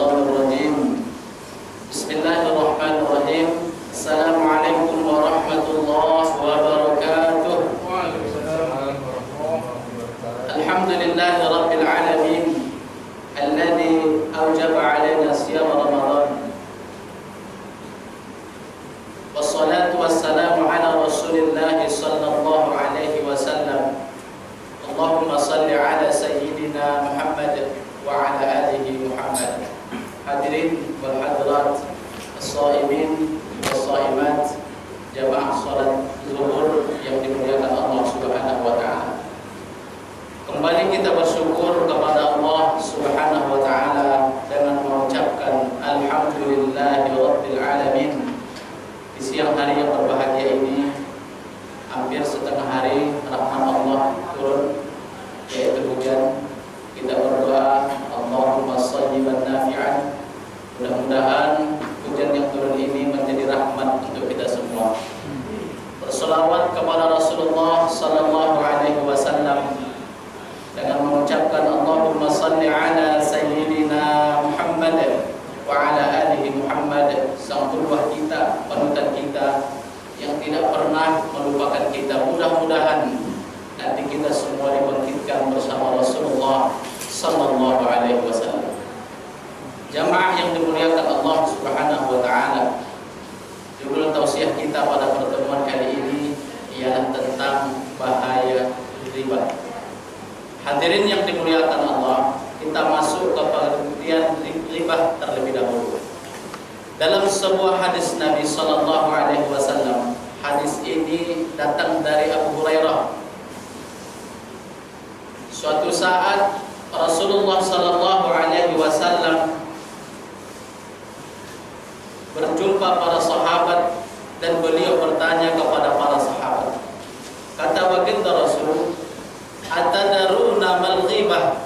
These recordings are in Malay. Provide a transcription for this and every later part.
minasyaitonir Bismillahirrahmanirrahim. Assalamualaikum warahmatullahi wabarakatuh. Waalaikumsalam warahmatullahi wabarakatuh. Alhamdulillahi rabbil alamin alladzi awjaba 'alaina siyam Ramadan. Wassalatu wassalamu ala Rasulillah sallallahu alaihi wasallam. Allahumma salli ala sayyidina Muhammad wa ala alihi Muhammad. Hadirin wal hadirat, as-shaimin was-shaimat, jamaah salat zuhur yang dimuliakan Allah Subhanahu wa taala. Kembali kita bersyukur kepada Allah Subhanahu wa taala dengan mengucapkan alhamdulillahi rabbil alamin. Di siang hari yang berbahagia ini, hampir setengah hari rahmat Allah turun, yaitu hujan. Kita berdoa, Allahumma shayyiban nafi'an. Mudah-mudahan hujan yang turun ini menjadi rahmat untuk kita semua. Berselawat kepada Rasulullah sallallahu alaihi wasallam dengan mengucapkan Allahumma salli ala sayyidina Muhammad wa ala alihi Muhammad, sang qudwah kita, panutan kita yang tidak pernah melupakan kita. Mudah-mudahan nanti kita semua dibangkitkan bersama Rasulullah sallallahu alaihi wasallam. Jamaah yang dimuliakan Allah Subhanahu wa taala, judul tausiah kita pada pertemuan kali ini ialah tentang bahaya riba. Hadirin yang dimuliakan Allah, kita masuk ke pengertian riba terlebih dahulu. Dalam sebuah hadis Nabi sallallahu alaihi wasallam, hadis ini datang dari Abu Hurairah. Suatu saat Rasulullah sallallahu alaihi wasallam berjumpa para sahabat dan beliau bertanya kepada para sahabat. Kata baginda Rasul, "Atadaruna mal ghibah?"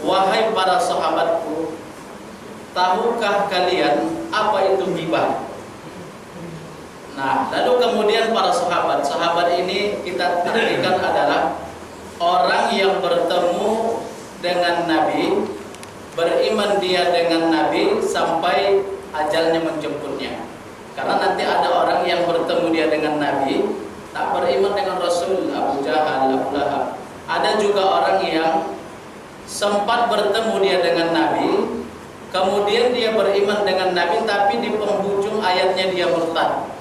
Wahai para sahabatku, tahukah kalian apa itu ghibah? Nah, lalu kemudian para sahabat ini kita artikan adalah orang yang bertemu dengan Nabi, beriman dia dengan Nabi sampai ajalnya menjemputnya. Karena nanti ada orang yang bertemu dia dengan Nabi, tak beriman dengan Rasul, Abu Jahal, Abu Lahab. Ada juga orang yang sempat bertemu dia dengan Nabi, kemudian dia beriman dengan Nabi, tapi di penghujung ayatnya dia murtad.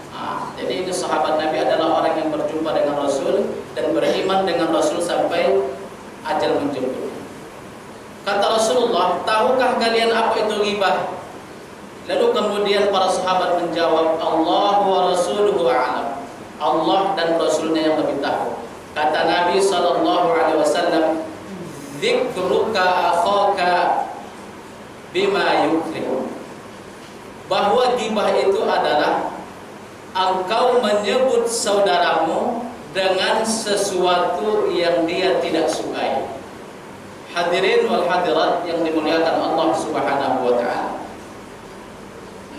Jadi ini sahabat Nabi adalah orang yang berjumpa dengan Rasul dan beriman dengan Rasul sampai ajal menjemput. Kata Rasulullah, tahukah kalian apa itu ghibah? Lalu kemudian para sahabat menjawab, Allah wa rasuluhu a'lam. Allah dan Rasulnya yang lebih tahu. Kata Nabi sallallahu alaihi wasallam, dzikruka akhaka bima yukrim. Bahwa ghibah itu adalah engkau menyebut saudaramu dengan sesuatu yang dia tidak sukai. Hadirin wal hadirat yang dimuliakan Allah Subhanahu wa taala.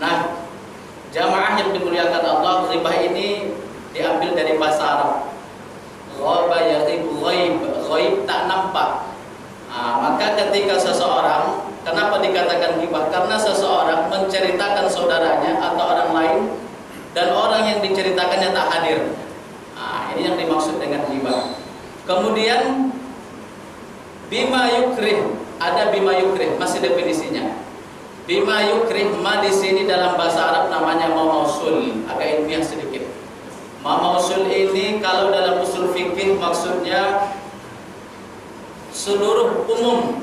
Nah, jamaah yang dimuliakan Allah, ghibah ini diambil dari bahasa Arab. Ghaba yaghibu ghaib, ghaib tak nampak. Maka ketika seseorang, kenapa dikatakan ghibah? Karena seseorang menceritakan saudaranya atau orang lain dan orang yang diceritakannya tak hadir. Ini yang dimaksud dengan ghibah. Kemudian bima yukrih, ada bima yukrih, masih definisinya. Bima yukrih, ma di sini dalam bahasa Arab namanya ma mausul, agak ilmiah sedikit. Ma mausul ini kalau dalam usul fikih maksudnya seluruh umum.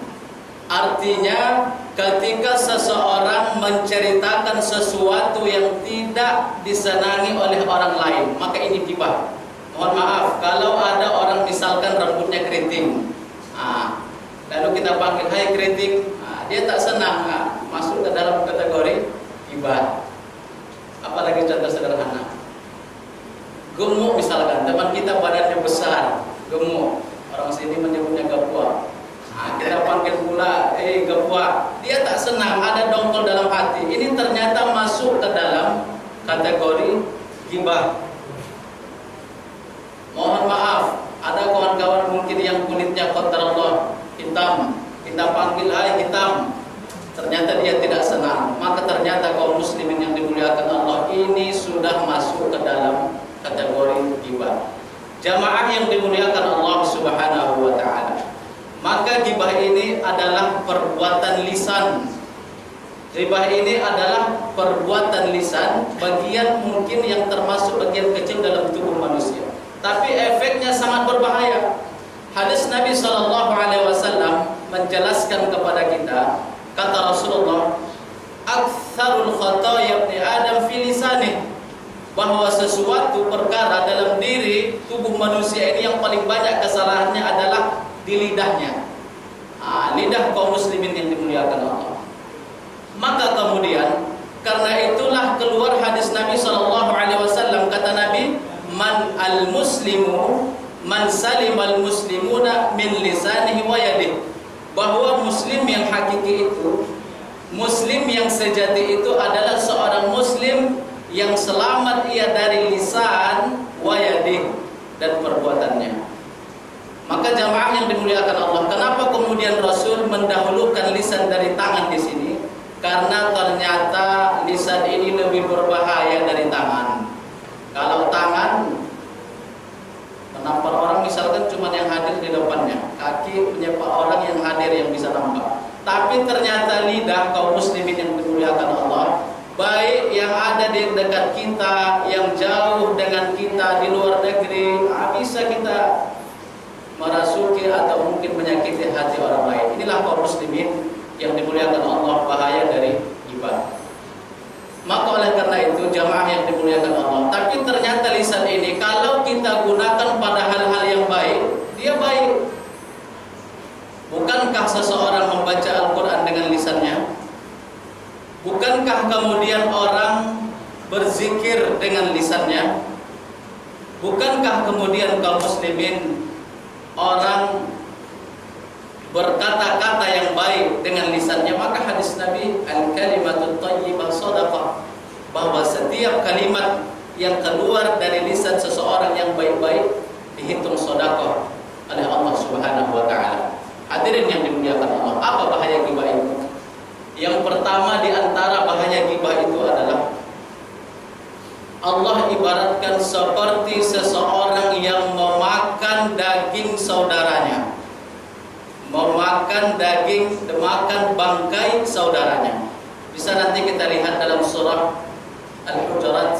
Artinya ketika seseorang menceritakan sesuatu yang tidak disenangi oleh orang lain, maka ini ghibah. Mohon maaf kalau ada orang misalkan rambutnya keriting, lalu kita panggil, hai keriting, dia tak senang, masuk ke dalam kategori ghibah. Apalagi contoh sederhana, gemuk misalkan, teman kita badannya besar, gemuk, orang sini menyebutnya gapua. Kita panggil pula, gapua, dia tak senang, ada dongkol dalam hati. Ini ternyata masuk ke dalam kategori ghibah. Mohon maaf, ada kawan-kawan mungkin yang kulitnya qadarullah hitam, kita panggil hai hitam. ternyata dia tidak senang, maka ternyata kaum muslimin yang dimuliakan Allah ini sudah masuk ke dalam kategori ghibah. Jamaah yang dimuliakan Allah Subhanahu wa taala, maka ghibah ini adalah perbuatan lisan. Ghibah ini adalah perbuatan lisan, bagian mungkin yang termasuk bagian kecil dalam tubuh manusia, tapi efeknya sangat berbahaya. Hadis Nabi SAW menjelaskan kepada kita, kata Rasulullah, aktsarul khataaya ibni Adam fi lisanih, bahwa sesuatu perkara dalam diri tubuh manusia ini yang paling banyak kesalahannya adalah di lidahnya. Lidah kaum muslimin yang dimuliakan Allah. Maka kemudian karena itulah keluar hadis Nabi SAW, kata Nabi, man al-muslimu man salimal muslimuna min lisanihi wa yadihi, bahwa muslim yang hakiki itu, muslim yang sejati itu adalah seorang muslim yang selamat ia dari lisan wa yadihi dan perbuatannya. Maka jamaah yang dimuliakan Allah, kenapa kemudian Rasul mendahulukan lisan dari tangan di sini? Karena ternyata lisan ini lebih berbahaya dari tangan. Kalau tangan menampar orang misalkan cuma yang hadir di depannya, kaki menyapa orang yang hadir yang bisa nampak. Tapi ternyata lidah kaum muslimin yang dimuliakan Allah, baik yang ada di dekat kita, yang jauh dengan kita di luar negeri, bisa kita merasuki atau mungkin menyakiti hati orang lain. Inilah kaum muslimin yang dimuliakan Allah, bahaya dari ghibah. Maka oleh karena itu jamaah yang dimuliakan Allah, tapi ternyata lisan ini kalau kita gunakan pada hal-hal yang baik, dia baik. Bukankah seseorang membaca Al-Quran dengan lisannya? Bukankah kemudian orang berzikir dengan lisannya? Bukankah kemudian kaum muslimin orang berkata-kata yang baik dengan lisannya? Maka hadis Nabi, al-kalimatut thayyibah shadaqah, bahwa setiap kalimat yang keluar dari lisan seseorang yang baik-baik dihitung sedekah oleh Allah Subhanahu wa taala. Hadirin yang dimuliakan Allah, apa bahaya ghibah itu? Yang pertama di antara bahaya ghibah itu adalah Allah ibaratkan seperti seseorang yang memakan daging saudaranya, memakan daging, makan bangkai saudaranya. Bisa nanti kita lihat dalam surah Al-Hujurat,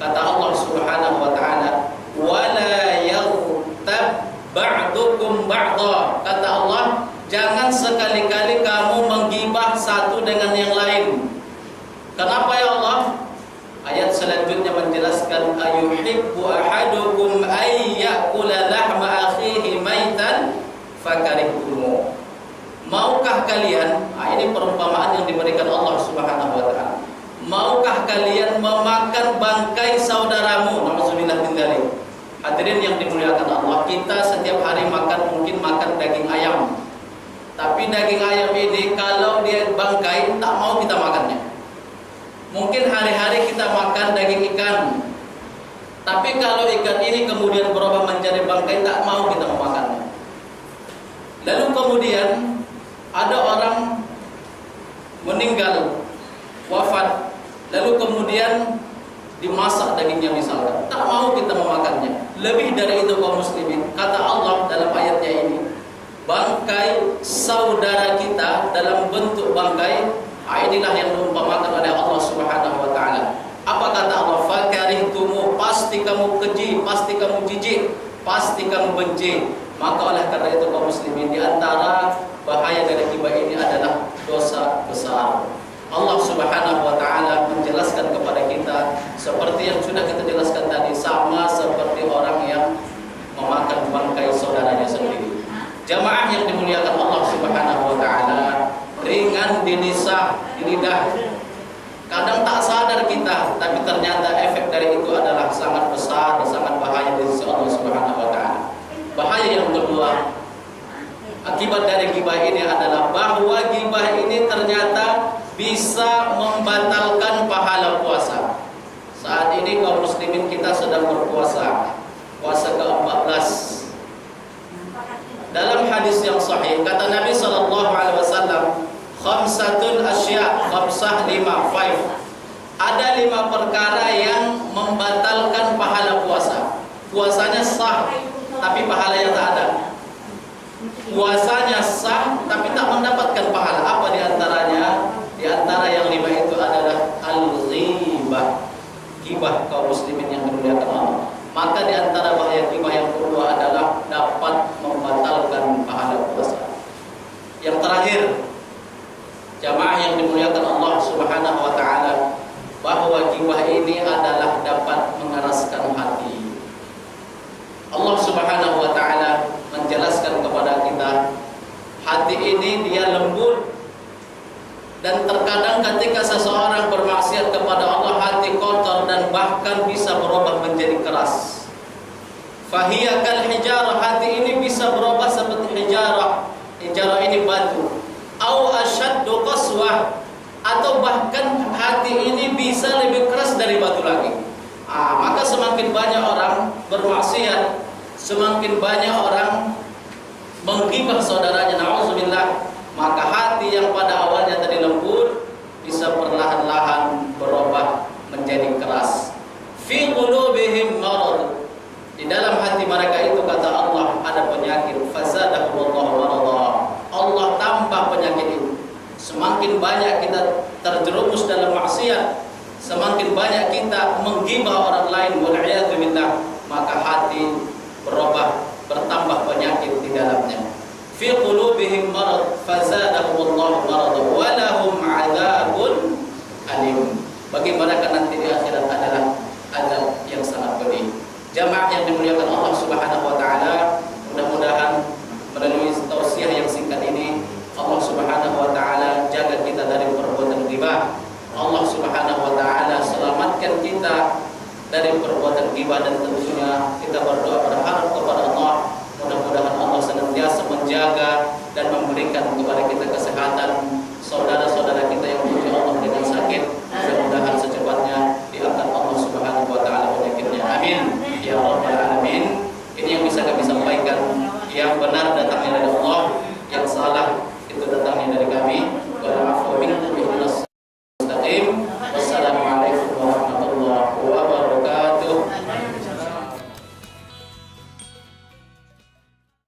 kata Allah Subhanahu wa taala, wala yaghtab ba'dukum ba'dha, kata Allah, jangan sekali-kali kamu menggibah satu dengan yang lain. Kenapa ya Allah? Ayat selanjutnya menjelaskan, ayuhibbu ahadukum ay ya'kula lahma akhihi maitan fakarihtumu. Maukah kalian, ini perumpamaan yang diberikan Allah Subhanahu wa taala, maukah kalian memakan bangkai saudaramu? Nauzubillah min dzalik. Hadirin yang dimuliakan Allah, kita setiap hari mungkin makan daging ayam. Tapi daging ayam ini kalau dia bangkai tak mau kita makannya. Mungkin hari-hari kita makan daging ikan, tapi kalau ikan ini kemudian berubah menjadi bangkai, tak mau kita memakannya. Lalu kemudian ada orang meninggal, wafat, lalu kemudian dimasak dagingnya misalkan, tak mau kita memakannya. Lebih dari itu kaum muslimin, kata Allah dalam ayatnya ini, bangkai saudara kita dalam bentuk bangkai, inilah yang diumpamakan oleh Allah Subhanahu wa taala. Apa kata Allah? Fakarihtumu, pasti kamu keji, pasti kamu jijik, pasti kamu benci. Maka oleh karena itu kaum muslimin, di antara bahaya dari ghibah ini adalah dosa besar. Allah Subhanahu wa taala menjelaskan kepada kita seperti yang sudah kita jelaskan tadi, sama seperti orang yang memakan bangkai saudaranya sendiri. Jamaah yang dimuliakan Allah Subhanahu wa taala, ringan di lidah. Kadang tak sadar kita, tapi ternyata efek dari itu adalah sangat besar dan sangat bahaya di sisi Allah Subhanahu wa taala. Bahaya yang kedua, akibat dari ghibah ini adalah bahwa ghibah ini ternyata bisa membatalkan pahala puasa. Saat ini kaum muslimin kita sedang berpuasa, puasa ke-14. Dalam hadis yang sahih kata Nabi sallallahu alaihi wasallam, khamsatun sah 5. Ada 5 perkara yang membatalkan pahala puasa. Puasanya sah, tapi pahalanya tak ada. Puasanya sah, tapi tak mendapatkan pahala. Apa di antaranya? Di antara yang 5 itu adalah al-ghibah, ghibah kaum muslimin yang dimuliakan Allah. Maka di antara bahaya ghibah yang kedua adalah dapat membatalkan pahala puasa. Yang terakhir, jamaah yang dimuliakan Allah Subhanahu wa taala, bahwa ghibah ini adalah dapat mengeraskan hati. Allah Subhanahu wa taala menjelaskan kepada kita, hati ini dia lembut, dan terkadang ketika seseorang bermaksiat kepada Allah, hati kotor dan bahkan bisa berubah menjadi keras. Fahiya kal hijarah, hati ini bisa berubah seperti hijarah. Hijarah ini batu. Au asyaddu qaswah, atau bahkan hati ini bisa lebih keras dari batu lagi. Maka semakin banyak orang bermaksiat, semakin banyak orang menggibah saudaranya, na'udzubillah, maka hati yang pada awalnya tadi lembut bisa perlahan-lahan berubah menjadi keras. Fi qulubihim marad, di dalam hati mereka itu kata Allah ada penyakit. Fazadahumullahu marada, Allah tambah penyakit itu. Semakin banyak kita terjerumus dalam maksiat, semakin banyak kita menggibah orang lain, wal'iyadu billah, maka hati berubah, bertambah penyakit di dalamnya. Fi qulubihim marad fazadahumullahu marada wa lahum 'adzabun alim. Bagi mereka nanti di akhirat adalah azab yang sangat pedih. Jamaah yang dimuliakan Allah Subhanahu wa taala, mudah-mudahan melalui tausiah yang singkat ini Allah Subhanahu wa taala jaga kita dari perbuatan ghibah. Allah Subhanahu wa taala selamatkan kita dari perbuatan ghibah, dan tentunya kita berdoa berharap kepada Allah, mudah-mudahan Allah senantiasa menjaga dan memberikan kepada